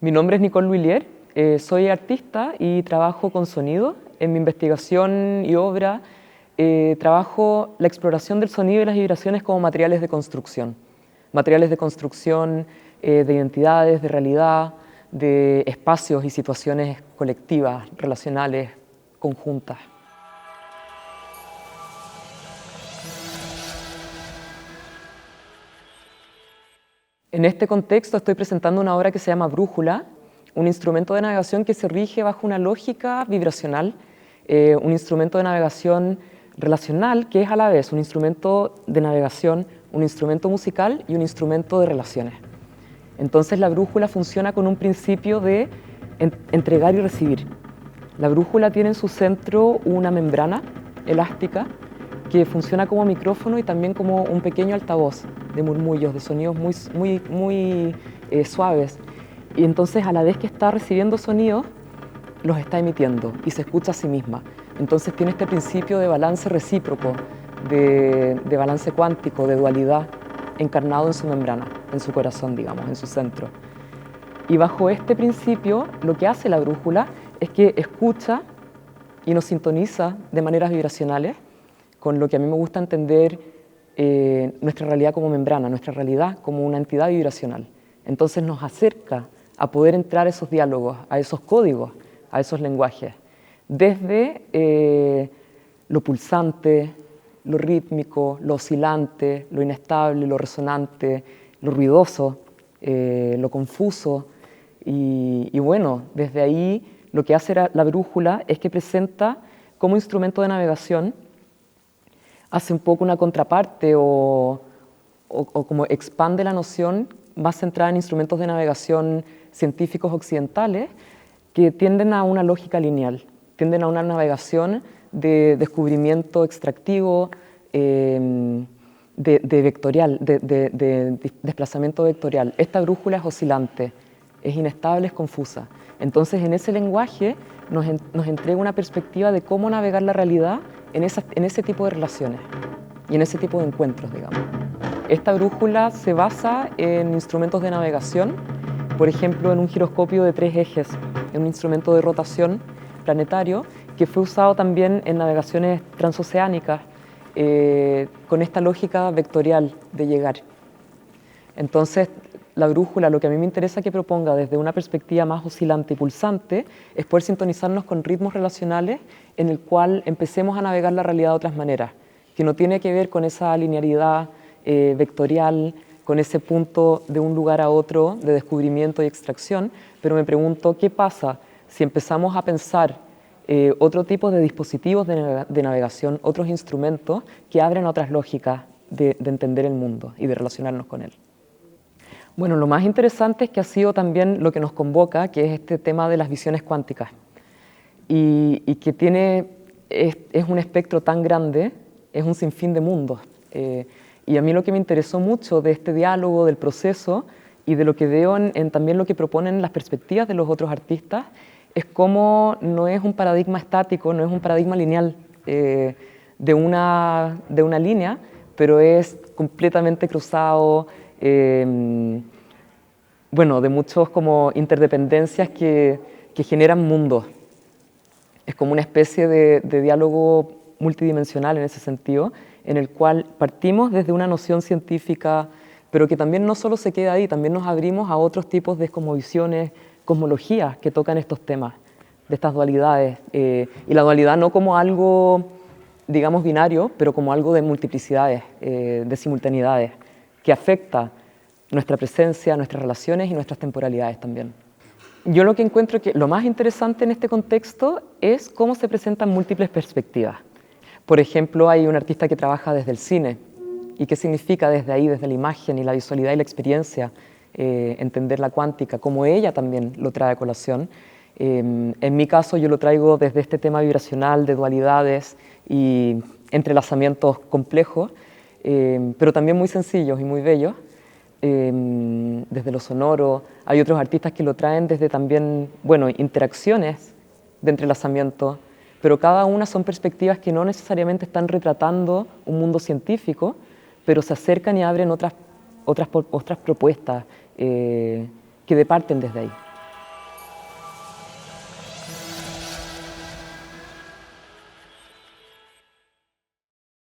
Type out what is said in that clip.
Mi nombre es Nicole Louillier, soy artista y trabajo con sonido. En mi investigación y obra trabajo la exploración del sonido y las vibraciones como materiales de construcción de identidades, de realidad, de espacios y situaciones colectivas, relacionales, conjuntas. En este contexto estoy presentando una obra que se llama Brújula, un instrumento de navegación que se rige bajo una lógica vibracional, un instrumento de navegación relacional que es a la vez un instrumento de navegación, un instrumento musical y un instrumento de relaciones. Entonces la brújula funciona con un principio de entregar y recibir. La brújula tiene en su centro una membrana elástica que funciona como micrófono y también como un pequeño altavoz de murmullos, de sonidos muy suaves. Y entonces a la vez que está recibiendo sonidos, los está emitiendo y se escucha a sí misma. Entonces tiene este principio de balance recíproco, de balance cuántico, de dualidad, encarnado en su membrana, en su corazón, digamos, en su centro. Y bajo este principio, lo que hace la brújula es que escucha y nos sintoniza de maneras vibracionales con lo que a mí me gusta entender nuestra realidad como membrana, nuestra realidad como una entidad vibracional. Entonces nos acerca a poder entrar a esos diálogos, a esos códigos, a esos lenguajes, desde lo pulsante, lo rítmico, lo oscilante, lo inestable, lo resonante, lo ruidoso, lo confuso. Y bueno, desde ahí lo que hace la brújula es que presenta como instrumento de navegación, hace un poco una contraparte o como expande la noción más centrada en instrumentos de navegación científicos occidentales que tienden a una lógica lineal, tienden a una navegación de descubrimiento extractivo, de vectorial, de desplazamiento vectorial. Esta brújula es oscilante, es inestable, es confusa. Entonces, en ese lenguaje nos entrega una perspectiva de cómo navegar la realidad en ese tipo de relaciones y en ese tipo de encuentros, digamos. Esta brújula se basa en instrumentos de navegación, por ejemplo, en un giroscopio de 3 ejes, en un instrumento de rotación planetario que fue usado también en navegaciones transoceánicas con esta lógica vectorial de llegar. Entonces, la brújula, lo que a mí me interesa que proponga desde una perspectiva más oscilante y pulsante, es poder sintonizarnos con ritmos relacionales en el cual empecemos a navegar la realidad de otras maneras, que no tiene que ver con esa linealidad vectorial, con ese punto de un lugar a otro de descubrimiento y extracción, pero me pregunto qué pasa si empezamos a pensar otro tipo de dispositivos de navegación, otros instrumentos que abren otras lógicas de entender el mundo y de relacionarnos con él. Bueno, lo más interesante es que ha sido también lo que nos convoca, que es este tema de las visiones cuánticas, y que es un espectro tan grande, es un sinfín de mundos. Y a mí lo que me interesó mucho de este diálogo, del proceso, y de lo que veo en también lo que proponen las perspectivas de los otros artistas, es cómo no es un paradigma estático, no es un paradigma lineal de una línea, pero es completamente cruzado, bueno, de muchos como interdependencias que generan mundos. Es como una especie de diálogo multidimensional en ese sentido, en el cual partimos desde una noción científica, pero que también no solo se queda ahí, también nos abrimos a otros tipos de cosmovisiones, cosmologías que tocan estos temas, de estas dualidades. Y la dualidad no como algo, digamos, binario, pero como algo de multiplicidades, de simultaneidades, que afecta nuestra presencia, nuestras relaciones y nuestras temporalidades también. Yo lo que encuentro que lo más interesante en este contexto es cómo se presentan múltiples perspectivas. Por ejemplo, hay un artista que trabaja desde el cine. ¿Y qué significa desde ahí, desde la imagen y la visualidad y la experiencia, entender la cuántica, como ella también lo trae a colación? En mi caso, yo lo traigo desde este tema vibracional, de dualidades y entrelazamientos complejos, pero también muy sencillos y muy bellos, desde lo sonoro. Hay otros artistas que lo traen desde también, bueno, interacciones de entrelazamiento, pero cada una son perspectivas que no necesariamente están retratando un mundo científico, pero se acercan y abren otras propuestas que departen desde ahí.